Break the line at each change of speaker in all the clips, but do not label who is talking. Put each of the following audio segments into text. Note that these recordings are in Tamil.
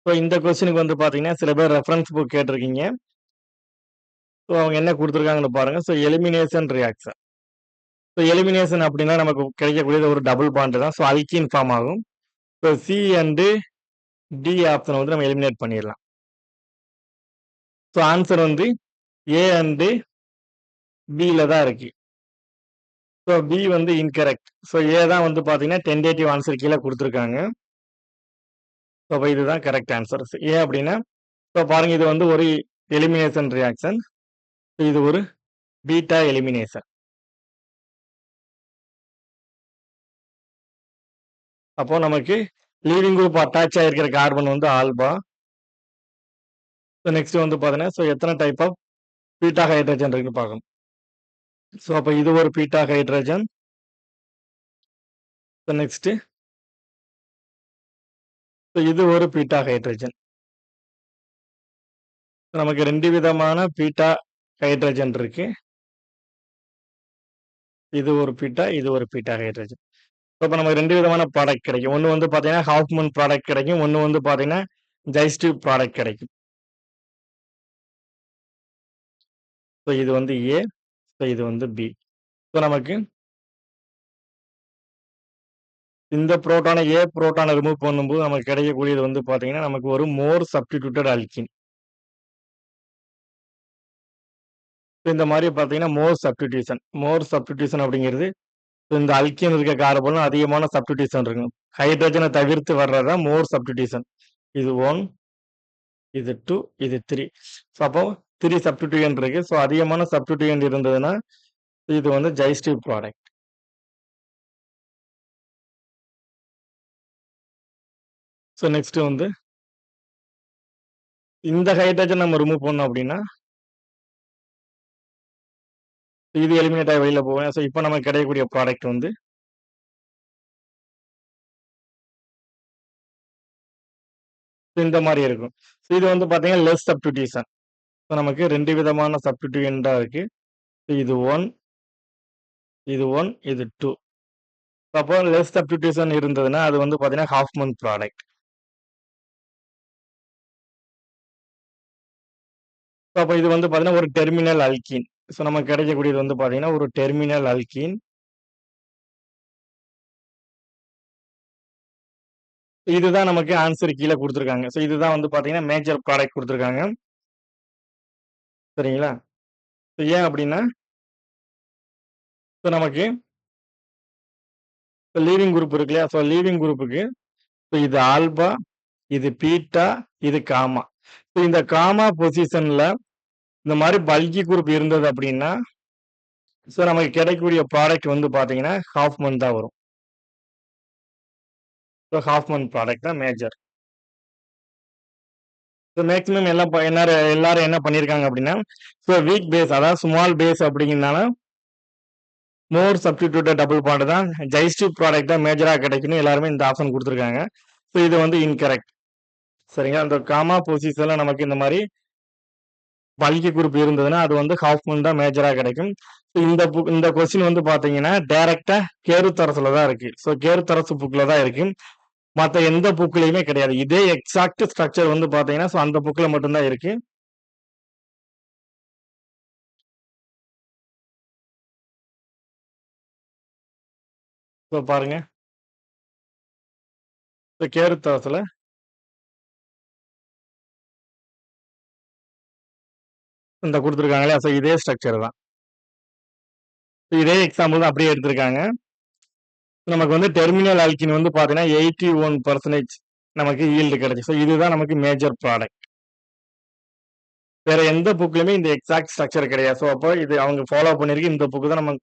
ஸோ இந்த கொஸ்டினுக்கு வந்து பார்த்தீங்கன்னா, சில பேர் ரெஃபரன்ஸ் புக் கேட்டிருக்கீங்க. ஸோ அவங்க என்ன குடுத்துருக்காங்கன்னு பாருங்க. So elimination reaction. So elimination அப்டின்னா நமக்கு கிடைக்கக்கூடியது ஒரு டபுள் பாண்ட் தான். ஸோ அல்கீன் ஃபார்ம் ஆகும். ஸோ சி அண்ட் டி ஆப்ஷன வந்து நம்ம எலிமினேட் பண்ணிறலாம். ஸோ ஆன்சர் வந்து ஏ அண்ட் பில தான் இருக்கு. ஸோ பி வந்து இன்கரெக்ட். ஸோ ஏ தான் வந்து பார்த்தீங்கன்னா, டென்டேட்டிவ் ஆன்சர் கீழ குடுத்துருக்காங்க. ஸோ அப்ப இதுதான் கரெக்ட் ஆன்சர். ஏன் அப்டின்னா, ஸோ பாருங்க இது வந்து ஒரு எலிமினேஷன் ரியாக்ஷன். இது ஒரு பீட்டா எலிமினேஷன். அப்போ நமக்கு லீவிங் குரூப் அட்டாச் ஆயிருக்கிற கார்பன் வந்து ஆல்பா. ஸோ நெக்ஸ்ட் வந்து பார்த்தீங்கன்னா, ஸோ எத்தனை டைப் ஆஃப் பீட்டா ஹைட்ரஜன் இருக்குன்னு பார்க்கணும். ஸோ அப்ப இது ஒரு beta hydrogen. So next so இது ஒரு பீட்டா ஹைட்ரஜன். நமக்கு 2 விதமான பீட்டா ஹைட்ரஜன் இருக்கு. இது ஒரு பீட்டா, இது ஒரு பீட்டா ஹைட்ரஜன். அப்ப நமக்கு 2 விதமான ப்ராடக்ட் கிடைக்கும். ஒண்ணு வந்து பார்த்தீங்கன்னா, ஹாஃப்மன் ப்ராடக்ட் கிடைக்கும். ஒண்ணு வந்து பார்த்தீங்கன்னா, ஜைஸ்டிவ் ப்ராடக்ட் கிடைக்கும். ஸோ இது வந்து ஏ. ஸோ இது வந்து பி. ஸோ நமக்கு இந்த புரோட்டான ஏ புரோட்டான ரிமூவ் பண்ணும்போது நமக்கு கிடைக்கக்கூடியது வந்து பார்த்தீங்கன்னா, நமக்கு ஒரு மோர் சப்ஸ்டிடியூட்டட் அல்கீன். இந்த மாரி பார்த்தீங்கன்னா, மோர் சப்ஸ்டிடியூஷன் அப்படிங்கிறது இந்த அல்கீன் இருக்க கார்பன்ல அதிகமான சப்ஸ்டிடியூஷன் இருக்கும். ஹைட்ரஜனை தவிர்த்து வர்றதா மோர் சப்ஸ்டிடியூஷன். இது 1, இது 2, இது 3. ஸோ அப்போ 3 சப்ஸ்டிடியூயன்ட் இருக்கு. ஸோ அதிகமான சப்ஸ்டிடியூயன்ட் இருந்ததுன்னா, இது வந்து ஜைஸ்டிவ் ப்ராடக்ட். ஸோ நெக்ஸ்ட் வந்து இந்த ஹைட்ரஜன் நம்ம ரிமூவ் பண்ணோம் அப்படின்னா, இது எலிமினேட் ஆகி வெளியில போகும். ஸோ இப்போ நமக்கு கிடைக்கக்கூடிய ப்ராடக்ட் வந்து இந்த மாரி இருக்கும். ஸோ இது வந்து பார்த்தீங்கன்னா, லெஸ் சப்ஸ்டிடியூஷன். ஸோ நமக்கு 2 விதமான சப்ஸ்டிடியூயன்ட்டா இருக்கு. இது 1, இது 1, இது 2. அப்போ லெஸ் சப்ஸ்டிடியூஷன் இருந்ததுன்னா, அது வந்து பார்த்தீங்கன்னா, ஹாஃப்மன் ப்ராடக்ட். ஸோ அப்போ இது வந்து பார்த்தீங்கன்னா, ஒரு டெர்மினல் அல்கீன். ஸோ நமக்கு கிடைக்கக்கூடியது வந்து பார்த்தீங்கன்னா, ஒரு டெர்மினல் அல்கீன். இதுதான் நமக்கு ஆன்சர் கீழ குடுத்துருக்காங்க. ஸோ இதுதான் வந்து பார்த்தீங்கன்னா, மேஜர் ப்ராடக்ட் குடுத்துருக்காங்க. சரிங்களா? ஸோ ஏன் அப்படின்னா, ஸோ நமக்கு லீவிங் குரூப் இருக்கு இல்லையா? ஸோ லீவிங் குரூப்புக்கு ஸோ இது ஆல்பா, இது பீட்டா, இது காமா. ஸோ இந்த காமா பொசிஷன்ல இந்த மாரி பல்கி குரூப் இருந்தது அப்படின்னா, ஸோ நமக்கு கிடைக்கக்கூடிய ப்ராடக்ட் வந்து பார்த்தீங்கன்னா, ஹாஃப்மன் தான் வரும். ஸோ ஹாஃப்மன் ப்ராடக்ட் தான் மேஜர். ஸோ மேக்ஸிமம் எல்லாம் எல்லாரும் என்ன பண்ணியிருக்காங்க அப்படின்னா, ஸோ வீக் பேஸ் அதாவது ஸ்மால் பேஸ் அப்படிங்கிறதுனால மோர் சப்ஸ்டிடியூட்டட் டபுள் பாண்ட் தான் ஜைஸ்டிவ் ப்ராடக்ட் தான் மேஜரா கிடைக்கும்னு எல்லாருமே இந்த ஆப்ஷன் குடுத்துருக்காங்க. ஸோ இது வந்து இன்கரெக்ட். சரிங்களா? அந்த காமா பொசிஷன்ல நமக்கு இந்த மாரி பல்கி குரூப் இருந்ததுன்னா, அது வந்து ஹாஃப்மன் தான் மேஜரா கிடைக்கும். ஸோ இந்த கொஸ்டின் வந்து பார்த்தீங்கன்னா, டைரக்ட்டா கேருத்தரசுல தான் இருக்கு. ஸோ கேருத்தரசு புக்ல தான் இருக்கு. மத்த எந்த புக்லயுமே கிடையாது. இதே எக்ஸாக்ட் ஸ்ட்ரக்சர் வந்து பார்த்தீங்கன்னா, ஸோ அந்த புக்ல மட்டும் தான் இருக்கு. ஸோ பாருங்க. ஸோ கேருத்தரசுல இந்த குடுத்துருக்காங்க இல்லையா? ஸோ இதே ஸ்ட்ரக்சர் தான். இதே எக்ஸாம்பிள் தான் அப்படியே எடுத்திருக்காங்க. நமக்கு வந்து டெர்மினல் ஆல்கீன் வந்து பார்த்தீங்கன்னா, 81% நமக்கு ஈல்டு கிடைச்சு. ஸோ இதுதான் நமக்கு மேஜர் ப்ராடக்ட். வேற எந்த புக்லயுமே இந்த எக்ஸாக்ட் ஸ்ட்ரக்சர் கிடையாது. ஸோ அப்போ இது அவங்க ஃபாலோ பண்ணிருக்கு. இந்த புக் தான் நம்ம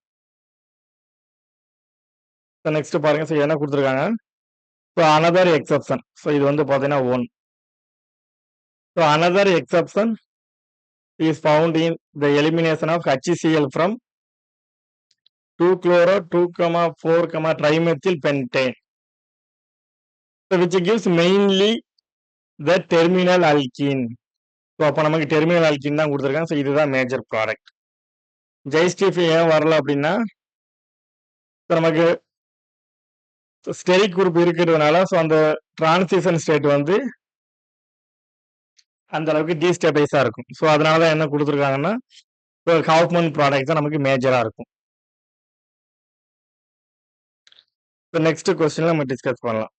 நெக்ஸ்ட் பாருங்க. ஸோ என்ன குடுத்துருக்காங்க? So another exception. ஸோ இது வந்து பார்த்தீங்கன்னா 1. So another exception is found in the elimination of HCl from 2-chloro 2,4, trimethyl pentane. So which gives mainly the terminal alkene. So அப்போ நமக்கு டெர்மினல் ஆல்கீன் தான் கொடுத்துருக்காங்க. ஸோ இதுதான் மேஜர் ப்ராடக்ட். ஜெய்ஸ்டிஃப் ஏன் வரல அப்படின்னா, ஸோ நமக்கு ஸ்டெரிக் குரூப் இருக்கிறதுனால ஸோ அந்த டிரான்சிஷன் ஸ்டேட் வந்து அந்த அளவுக்கு டீஸ்டெபிலைஸா இருக்கும். ஸோ அதனால தான் என்ன குடுத்துருக்காங்கன்னா, இப்போ காஃப்மன் ப்ராடக்ட்ஸ் தான் நமக்கு மேஜரா இருக்கும். இப்போ நெக்ஸ்ட் கொஸ்டின்ல நம்ம டிஸ்கஸ் பண்ணலாம்.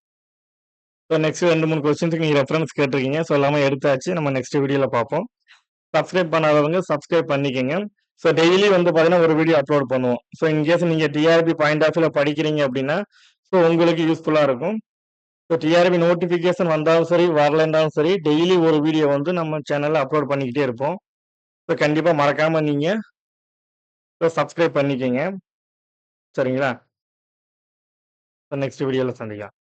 ஸோ நெக்ஸ்ட் 2, 3 கொஸ்டின்ஸ்க்கு நீங்க ரெஃபரன்ஸ் கேட்டிருக்கீங்க. ஸோ எல்லாமே எடுத்தாச்சு. நம்ம நெக்ஸ்ட் வீடியோல பார்ப்போம். சப்ஸ்கிரைப் பண்ணாதவங்க சப்ஸ்கிரைப் பண்ணிக்கங்க. ஸோ டெய்லி வந்து பார்த்தீங்கன்னா, ஒரு வீடியோ அப்லோட் பண்ணுவோம். ஸோ இன்கேஸ் நீங்க டிஆர்பி பாயிண்ட் ஆஃப் வியூல படிக்கிறீங்க அப்படின்னா, ஸோ உங்களுக்கு யூஸ்ஃபுல்லா இருக்கும். ஸோ டிஆர்பி நோட்டிஃபிகேஷன் வந்தாலும் சரி, வரலைன்னாலும் சரி, டெய்லி ஒரு வீடியோ வந்து நம்ம சேனல்ல அப்லோட் பண்ணிக்கிட்டே இருப்போம். ஸோ கண்டிப்பா மறக்காம நீங்க சப்ஸ்கிரைப் பண்ணிக்கங்க. சரிங்களா? ஸோ நெக்ஸ்ட் வீடியோல சந்திக்கலாம்.